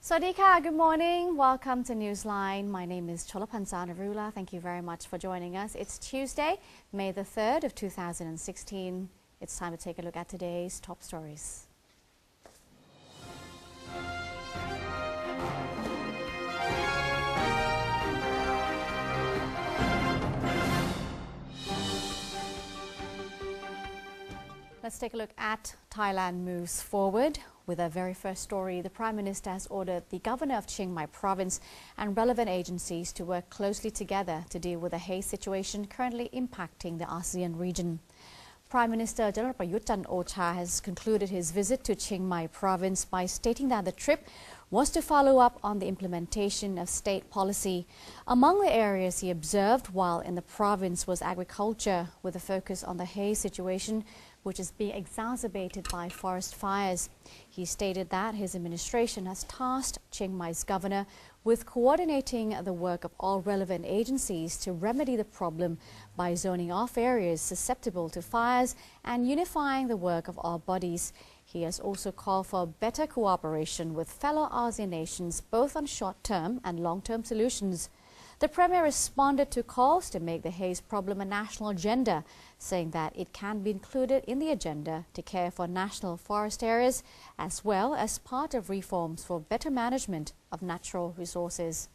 Swadika, good morning. Welcome to Newsline. My name is Cholapansa Narula. Thank you very much for joining us. It's Tuesday, May the 3rd of 2016. It's time to take a look at today's top stories. Let's take a look at Thailand moves forward. With our very first story, the Prime Minister has ordered the Governor of Chiang Mai Province and relevant agencies to work closely together to deal with the haze situation currently impacting the ASEAN region. Prime Minister General Prayut Chan-o-cha has concluded his visit to Chiang Mai Province by stating that the trip was to follow up on the implementation of state policy. Among the areas he observed while in the province was agriculture, with a focus on the haze situation, which is being exacerbated by forest fires. He stated that his administration has tasked Chiang Mai's governor with coordinating the work of all relevant agencies to remedy the problem by zoning off areas susceptible to fires and unifying the work of all bodies. He has also called for better cooperation with fellow ASEAN nations, both on short-term and long-term solutions. The Premier responded to calls to make the haze problem a national agenda, saying that it can be included in the agenda to care for national forest areas, as well as part of reforms for better management of natural resources.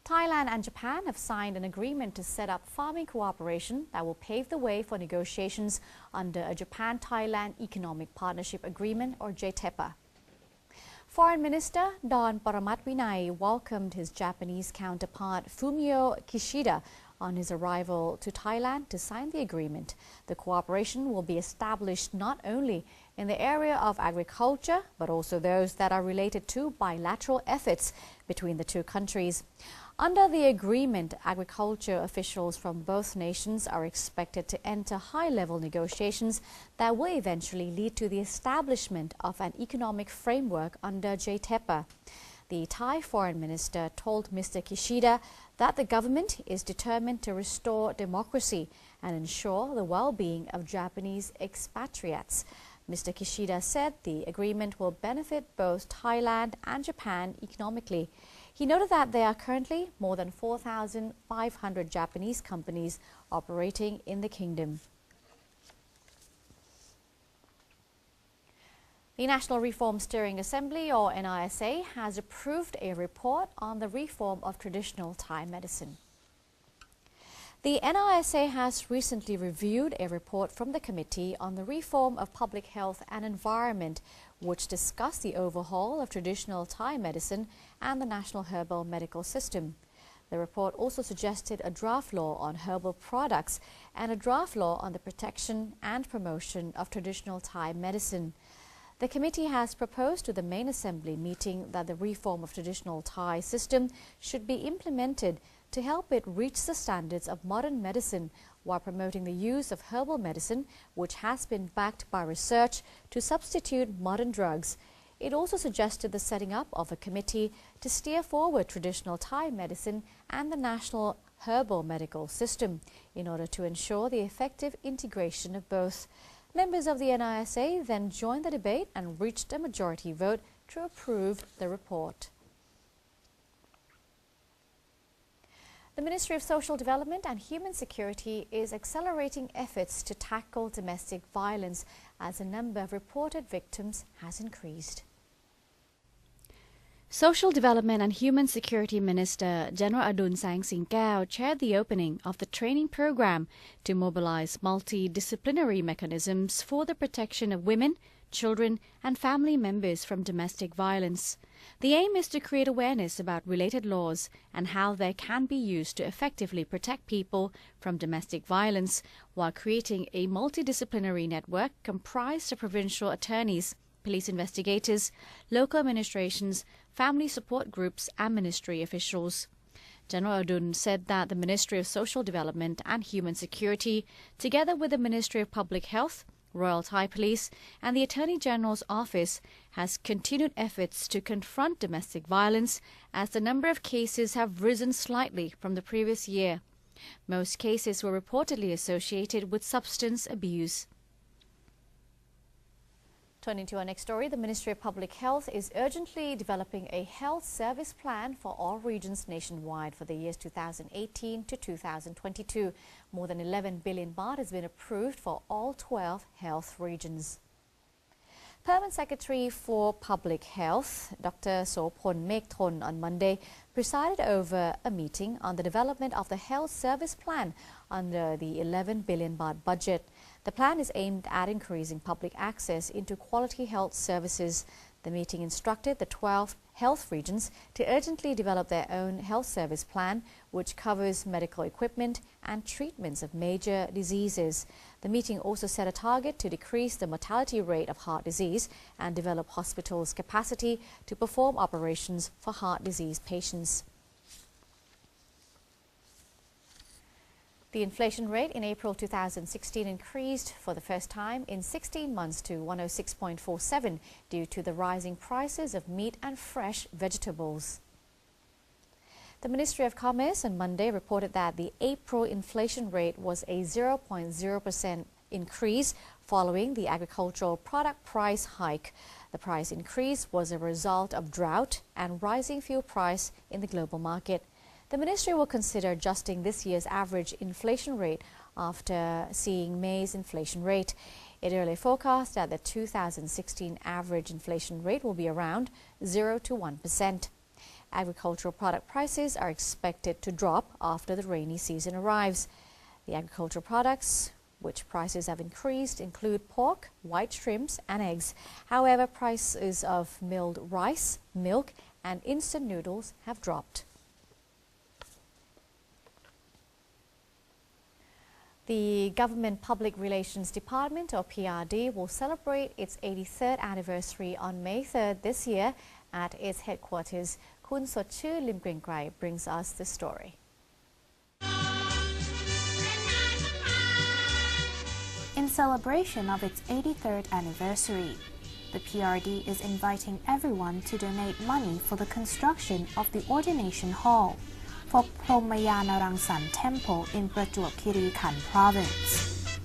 Thailand and Japan have signed an agreement to set up farming cooperation that will pave the way for negotiations under a Japan-Thailand Economic Partnership Agreement, or JTEPA. Foreign Minister Don Paramatvinai welcomed his Japanese counterpart Fumio Kishida on his arrival to Thailand to sign the agreement. The cooperation will be established not only in the area of agriculture, but also those that are related to bilateral efforts between the two countries. Under the agreement, agriculture officials from both nations are expected to enter high-level negotiations that will eventually lead to the establishment of an economic framework under JTEPA. The Thai Foreign Minister told Mr. Kishida that the government is determined to restore democracy and ensure the well-being of Japanese expatriates. Mr. Kishida said the agreement will benefit both Thailand and Japan economically. He noted that there are currently more than 4,500 Japanese companies operating in the kingdom. The National Reform Steering Assembly, or NRSA, has approved a report on the reform of traditional Thai medicine. The NRSA has recently reviewed a report from the Committee on the Reform of Public Health and Environment, which discussed the overhaul of traditional Thai medicine and the national herbal medical system. The report also suggested a draft law on herbal products and a draft law on the protection and promotion of traditional Thai medicine. The committee has proposed to the main assembly meeting that the reform of traditional Thai system should be implemented to help it reach the standards of modern medicine while promoting the use of herbal medicine, which has been backed by research to substitute modern drugs. It also suggested the setting up of a committee to steer forward traditional Thai medicine and the national herbal medical system in order to ensure the effective integration of both. Members of the NRSA then joined the debate and reached a majority vote to approve the report. The Ministry of Social Development and Human Security is accelerating efforts to tackle domestic violence as the number of reported victims has increased. Social Development and Human Security Minister General Adun Sang Singkao chaired the opening of the training program to mobilize multidisciplinary mechanisms for the protection of women, children and family members from domestic violence. The aim is to create awareness about related laws and how they can be used to effectively protect people from domestic violence, while creating a multidisciplinary network comprised of provincial attorneys, police investigators, local administrations, family support groups and ministry officials. General Adun said that the Ministry of Social Development and Human Security, together with the Ministry of Public Health, Royal Thai Police and the Attorney General's Office, has continued efforts to confront domestic violence as the number of cases have risen slightly from the previous year. Most cases were reportedly associated with substance abuse. Turning to our next story, the Ministry of Public Health is urgently developing a health service plan for all regions nationwide for the years 2018 to 2022. More than 11 billion baht has been approved for all 12 health regions. Permanent Secretary for Public Health, Dr. Sopon Mekthon, on Monday presided over a meeting on the development of the health service plan under the 11 billion baht budget. The plan is aimed at increasing public access into quality health services. The meeting instructed the 12 health regions to urgently develop their own health service plan, which covers medical equipment and treatments of major diseases. The meeting also set a target to decrease the mortality rate of heart disease and develop hospitals' capacity to perform operations for heart disease patients. The inflation rate in April 2016 increased for the first time in 16 months to 106.47 due to the rising prices of meat and fresh vegetables. The Ministry of Commerce on Monday reported that the April inflation rate was a 0.0% increase following the agricultural product price hike. The price increase was a result of drought and rising fuel price in the global market. The ministry will consider adjusting this year's average inflation rate after seeing May's inflation rate. It earlier forecast that the 2016 average inflation rate will be around 0 to 1%. Agricultural product prices are expected to drop after the rainy season arrives. The agricultural products which prices have increased include pork, white shrimps and eggs. However, prices of milled rice, milk and instant noodles have dropped. The Government Public Relations Department, or PRD, will celebrate its 83rd anniversary on May 3rd this year at its headquarters. Kun Sotchoo Lim Gringrai brings us the story. In celebration of its 83rd anniversary, the PRD is inviting everyone to donate money for the construction of the Ordination Hall for Promaya Narangsan Temple in Prachuap Khiri Khan Province.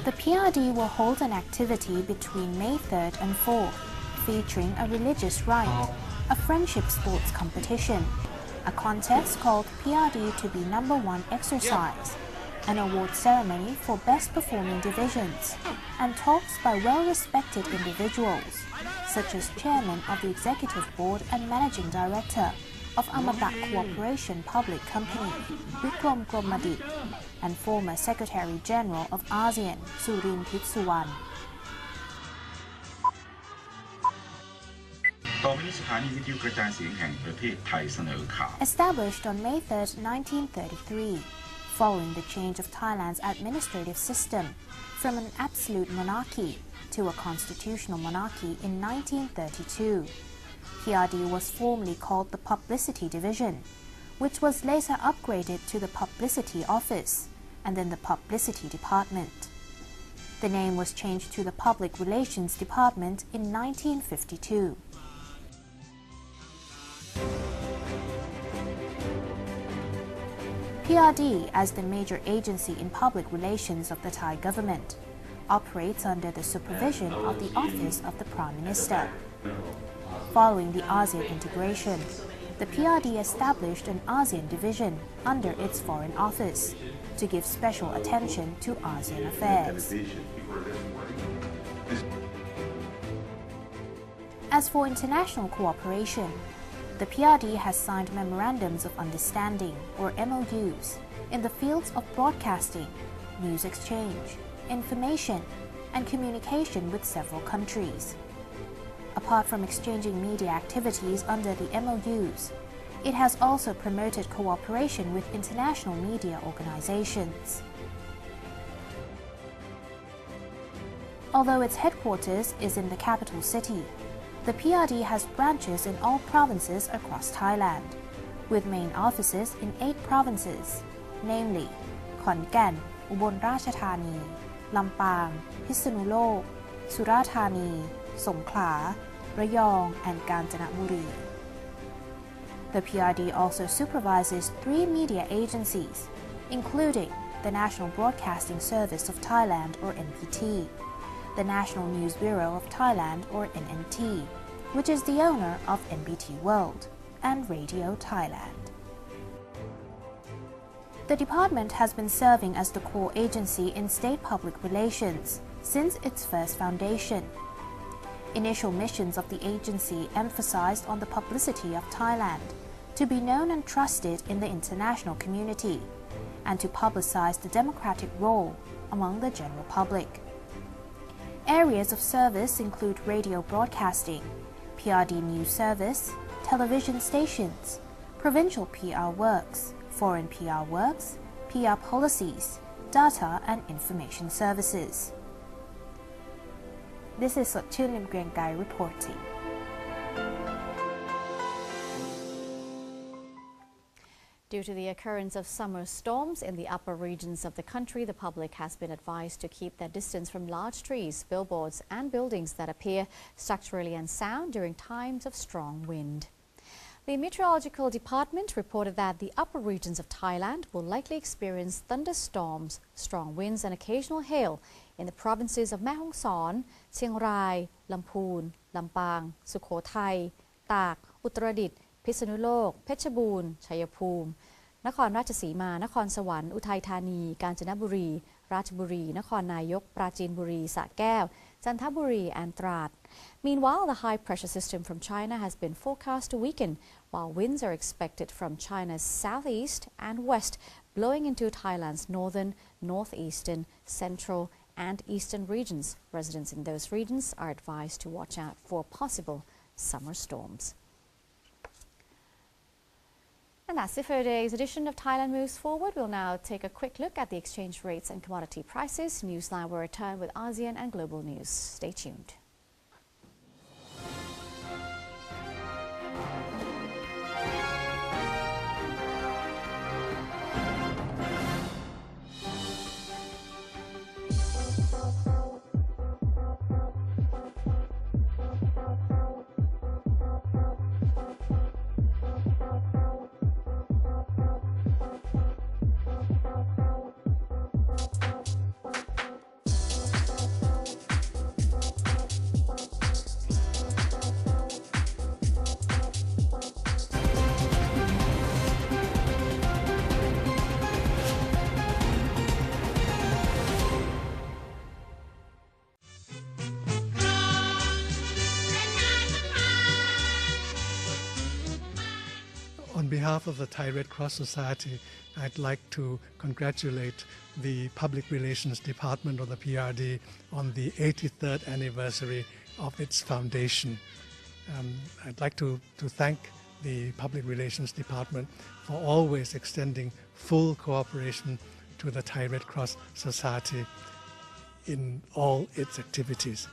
The PRD will hold an activity between May 3rd and 4th, featuring a religious rite, a friendship sports competition, a contest called PRD to be #1 exercise, an award ceremony for best performing divisions, and talks by well-respected individuals, such as Chairman of the Executive Board and Managing Director of Amata Cooperation Public Company, Wikrom Kromadit, and former Secretary General of ASEAN, Surin Pitsuwan. Established on May 3, 1933, following the change of Thailand's administrative system from an absolute monarchy to a constitutional monarchy in 1932. PRD was formerly called the Publicity Division, which was later upgraded to the Publicity Office and then the Publicity Department. The name was changed to the Public Relations Department in 1952. PRD, as the major agency in public relations of the Thai government, operates under the supervision of the Office of the Prime Minister. Following the ASEAN integration, the PRD established an ASEAN division under its Foreign Office to give special attention to ASEAN affairs. As for international cooperation, the PRD has signed Memorandums of Understanding, or MOUs, in the fields of broadcasting, news exchange, information, and communication with several countries. Apart from exchanging media activities under the MOUs, it has also promoted cooperation with international media organizations. Although its headquarters is in the capital city, the PRD has branches in all provinces across Thailand, with main offices in 8 provinces, namely Khon Kaen, Ubon Ratchathani, Lampang, Phitsanulok, Surathani, Songkhla, Rayong, and Kanchanaburi. The PRD also supervises 3 media agencies, including the National Broadcasting Service of Thailand or NBT, the National News Bureau of Thailand or NNT, which is the owner of NBT World, and Radio Thailand. The department has been serving as the core agency in state public relations since its first foundation. Initial missions of the agency emphasized on the publicity of Thailand, to be known and trusted in the international community, and to publicize the democratic role among the general public. Areas of service include radio broadcasting, PRD news service, television stations, provincial PR works, foreign PR works, PR policies, data and information services. This is Sotchun Lim Griang Kai reporting. Due to the occurrence of summer storms in the upper regions of the country, the public has been advised to keep their distance from large trees, billboards and buildings that appear structurally unsound during times of strong wind. The Meteorological Department reported that the upper regions of Thailand will likely experience thunderstorms, strong winds and occasional hail in the provinces of Mae Hong Son, Chiang Rai, Lamphun, Lampang, Sukho Thai, Tak, Uttaradit, พิษณุโลก เพชรบูรณ์ ชัยภูมิ นครราชสีมา นครสวรรค์ อุทัยธานี กาญจนบุรี ราชบุรี นครนายก ปราจีนบุรี สระแก้ว จันทบุรี and ตราด Meanwhile, the high pressure system from China has been forecast to weaken, while winds are expected from China's southeast and west, blowing into Thailand's northern, northeastern, central and eastern regions. Residents in those regions are advised to watch out for possible summer storms. And that's it for today's edition of Thailand Moves Forward. We'll now take a quick look at the exchange rates and commodity prices. Newsline will return with ASEAN and global news. Stay tuned. On behalf of the Thai Red Cross Society, I'd like to congratulate the Public Relations Department of the PRD on the 83rd anniversary of its foundation. I'd like to thank the Public Relations Department for always extending full cooperation to the Thai Red Cross Society in all its activities.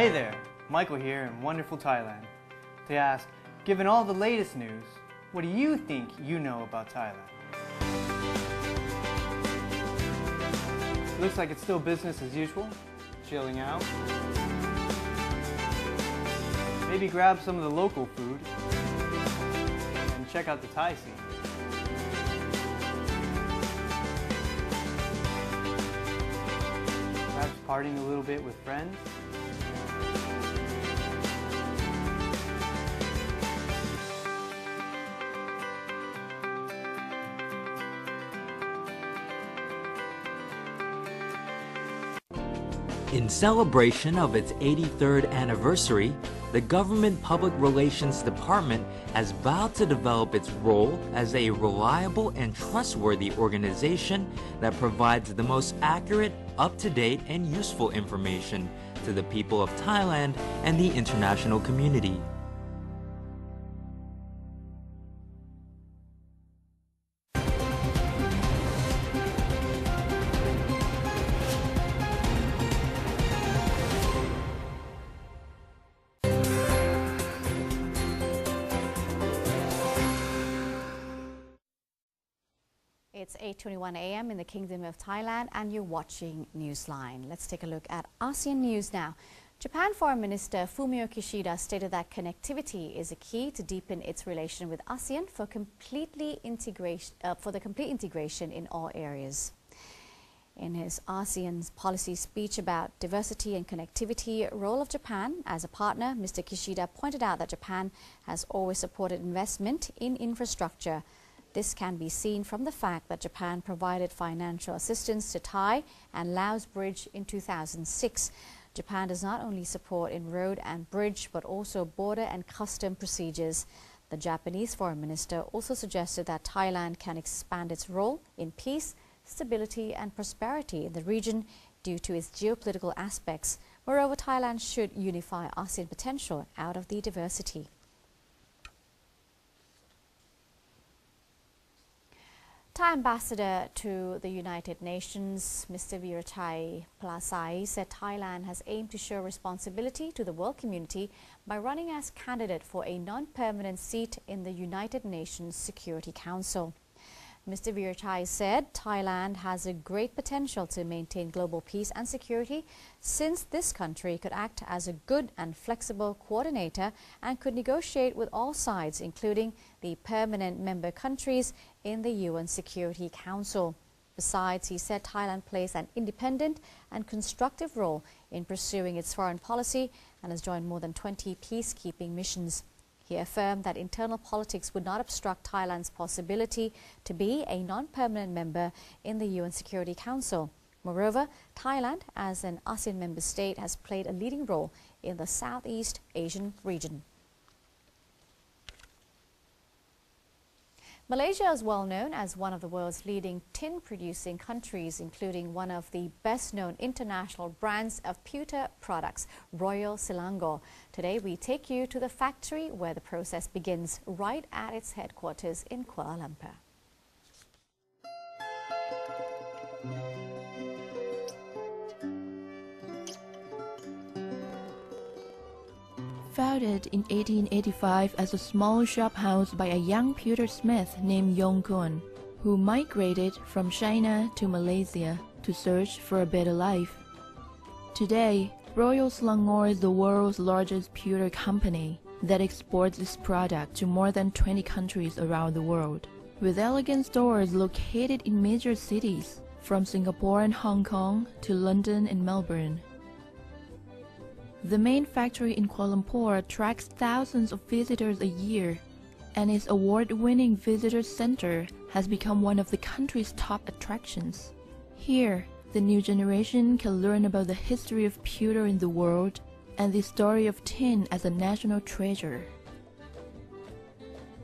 Hey there, Michael here in wonderful Thailand to ask, given all the latest news, what do you think you know about Thailand? Looks like it's still business as usual, chilling out. Maybe grab some of the local food and check out the Thai scene. Perhaps partying a little bit with friends. In celebration of its 83rd anniversary, the Government Public Relations Department has vowed to develop its role as a reliable and trustworthy organization that provides the most accurate, up-to-date, and useful information to the people of Thailand and the international community. It's 8:21 a.m. in the Kingdom of Thailand and you're watching Newsline. Let's take a look at ASEAN news now. Japan Foreign Minister Fumio Kishida stated that connectivity is a key to deepen its relation with ASEAN for the complete integration in all areas. In his ASEAN's policy speech about diversity and connectivity role of Japan as a partner, Mr. Kishida pointed out that Japan has always supported investment in infrastructure. This can be seen from the fact that Japan provided financial assistance to Thai and Laos Bridge in 2006. Japan does not only support in road and bridge, but also border and custom procedures. The Japanese foreign minister also suggested that Thailand can expand its role in peace, stability and prosperity in the region due to its geopolitical aspects. Moreover, Thailand should unify ASEAN potential out of the diversity. Thai ambassador to the United Nations, Mr. Virachai Plasai, said Thailand has aimed to show responsibility to the world community by running as candidate for a non-permanent seat in the United Nations Security Council. Mr. Virachai said Thailand has a great potential to maintain global peace and security, since this country could act as a good and flexible coordinator and could negotiate with all sides, including the permanent member countries in the UN Security Council. Besides, he said Thailand plays an independent and constructive role in pursuing its foreign policy and has joined more than 20 peacekeeping missions. He affirmed that internal politics would not obstruct Thailand's possibility to be a non-permanent member in the UN Security Council. Moreover, Thailand, as an ASEAN member state, has played a leading role in the Southeast Asian region. Malaysia is well known as one of the world's leading tin-producing countries, including one of the best-known international brands of pewter products, Royal Selangor. Today, we take you to the factory where the process begins, right at its headquarters in Kuala Lumpur. Founded in 1885 as a small shop house by a young pewter smith named Yong Kun, who migrated from China to Malaysia to search for a better life. Today, Royal Selangor is the world's largest pewter company that exports its product to more than 20 countries around the world, with elegant stores located in major cities, from Singapore and Hong Kong to London and Melbourne. The main factory in Kuala Lumpur attracts thousands of visitors a year, and its award-winning visitor center has become one of the country's top attractions. Here, the new generation can learn about the history of pewter in the world and the story of tin as a national treasure.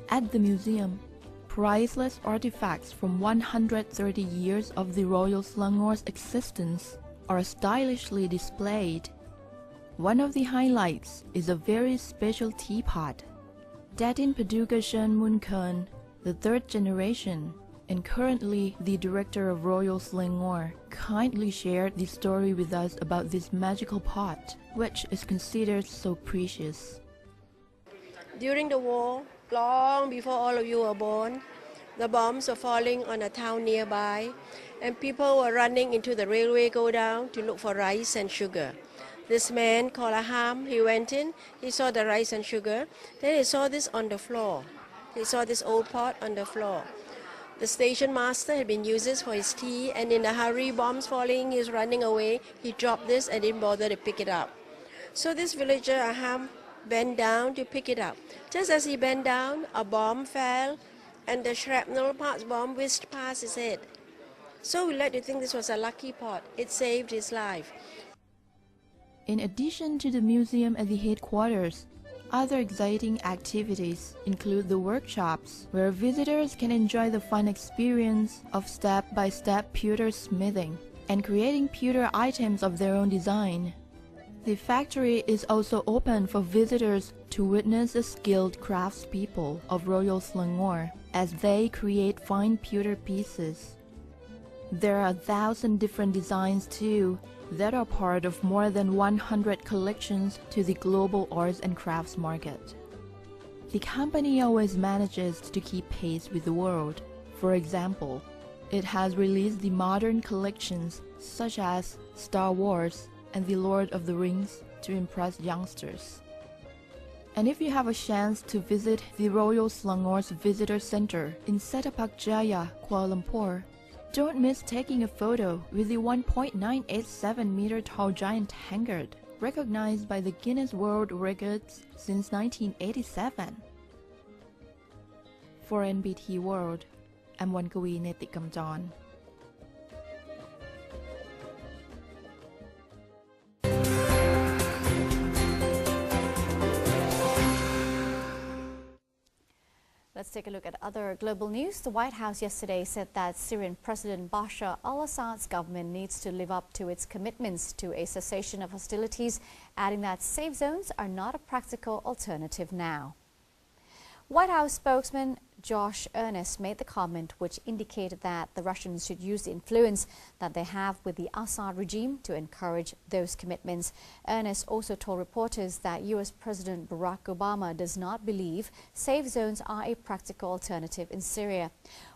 At the museum, priceless artifacts from 130 years of the Royal Selangor's existence are stylishly displayed. One of the highlights is a very special teapot. Datin Paduka Shen Mun Kun, the third generation, and currently the director of Royal Selangor, kindly shared the story with us about this magical pot, which is considered so precious. During the war, long before all of you were born, the bombs were falling on a town nearby, and people were running into the railway go down to look for rice and sugar. This man called Aham, he went in, he saw the rice and sugar, then he saw this on the floor. He saw this old pot on the floor. The station master had been using this for his tea, and in a hurry, bombs falling, he's running away, he dropped this and didn't bother to pick it up. So this villager, Aham, bent down to pick it up. Just as he bent down, a bomb fell, and the shrapnel parts bomb whisked past his head. So we like to think this was a lucky pot. It saved his life. In addition to the museum at the headquarters, other exciting activities include the workshops, where visitors can enjoy the fun experience of step-by-step pewter smithing and creating pewter items of their own design. The factory is also open for visitors to witness the skilled craftspeople of Royal Selangor as they create fine pewter pieces. There are 1,000 different designs too, that are part of more than 100 collections to the global arts and crafts market. The company always manages to keep pace with the world. For example, It has released the modern collections such as Star Wars and The Lord of the Rings to impress youngsters. And if you have a chance to visit the Royal Selangor's Visitor Center in Setapak Jaya, Kuala Lumpur, don't miss taking a photo with the 1.987-meter tall giant tankard, recognized by the Guinness World Records since 1987. For NBT World, I'm Wankawi Netikamjan. Let's take a look at other global news. The White House yesterday said that Syrian President Bashar al-Assad's government needs to live up to its commitments to a cessation of hostilities, adding that safe zones are not a practical alternative now. White House spokesman Josh Earnest made the comment, which indicated that the Russians should use the influence that they have with the Assad regime to encourage those commitments. Earnest also told reporters that U.S. President Barack Obama does not believe safe zones are a practical alternative in Syria.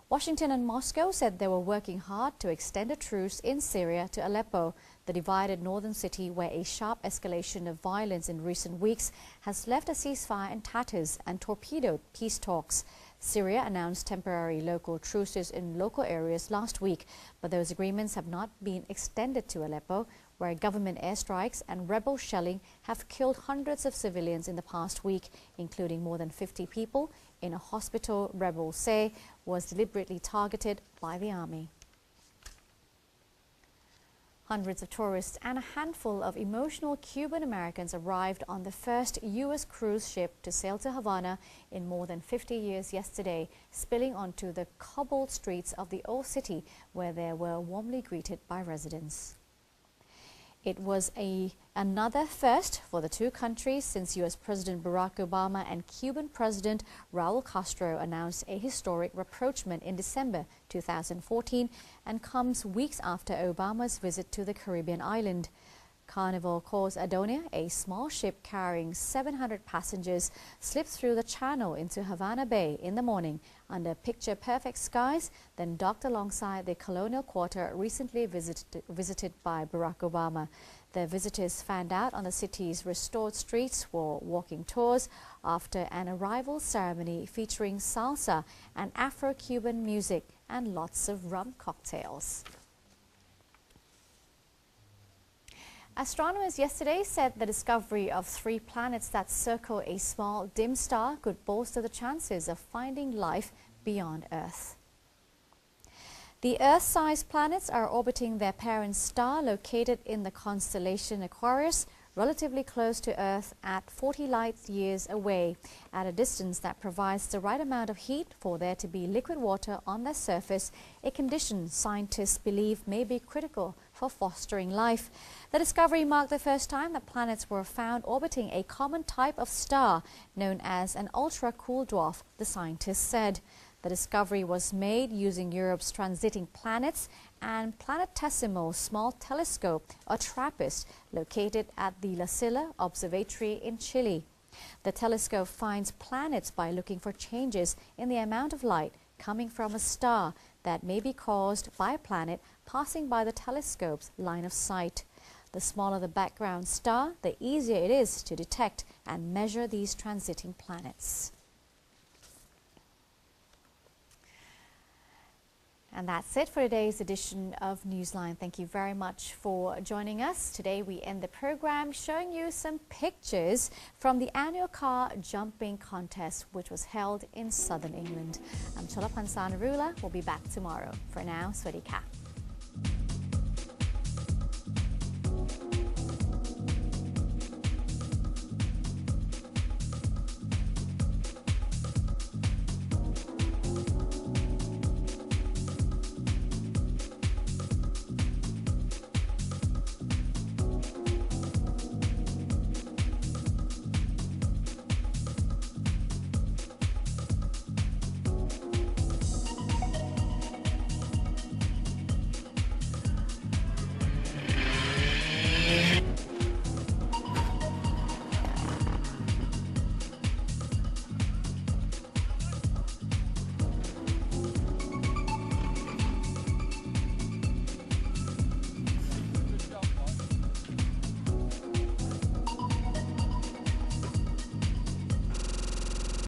Washington and Moscow said they were working hard to extend a truce in Syria to Aleppo, the divided northern city where a sharp escalation of violence in recent weeks has left a ceasefire in tatters and torpedoed peace talks. Syria announced temporary local truces in local areas last week, but those agreements have not been extended to Aleppo, where government airstrikes and rebel shelling have killed hundreds of civilians in the past week, including more than 50 people in a hospital rebels say was deliberately targeted by the army. Hundreds of tourists and a handful of emotional Cuban Americans arrived on the first U.S. cruise ship to sail to Havana in more than 50 years yesterday, spilling onto the cobbled streets of the old city where they were warmly greeted by residents. It was another first for the two countries since U.S. President Barack Obama and Cuban President Raul Castro announced a historic rapprochement in December 2014 and comes weeks after Obama's visit to the Caribbean island. Carnival Corps Adonia, a small ship carrying 700 passengers, slipped through the channel into Havana Bay in the morning under picture-perfect skies, then docked alongside the Colonial Quarter recently visited by Barack Obama. The visitors fanned out on the city's restored streets for walking tours after an arrival ceremony featuring salsa and Afro-Cuban music and lots of rum cocktails. Astronomers yesterday said the discovery of 3 planets that circle a small dim star could bolster the chances of finding life beyond Earth. The Earth-sized planets are orbiting their parent star located in the constellation Aquarius, relatively close to Earth at 40 light years away, at a distance that provides the right amount of heat for there to be liquid water on their surface, a condition scientists believe may be critical for fostering life. The discovery marked the first time that planets were found orbiting a common type of star known as an ultra-cool dwarf, the scientists said. The discovery was made using Europe's Transiting Planets and Planetesimal Small Telescope, or TRAPPIST, located at the La Silla Observatory in Chile. The telescope finds planets by looking for changes in the amount of light coming from a star that may be caused by a planet passing by the telescope's line of sight. The smaller the background star, the easier it is to detect and measure these transiting planets. And that's it for today's edition of Newsline. Thank you very much for joining us. Today we end the program showing you some pictures from the annual car jumping contest, which was held in southern England. I'm Cholapan Sanarula. We'll be back tomorrow. For now, Swadee Ka.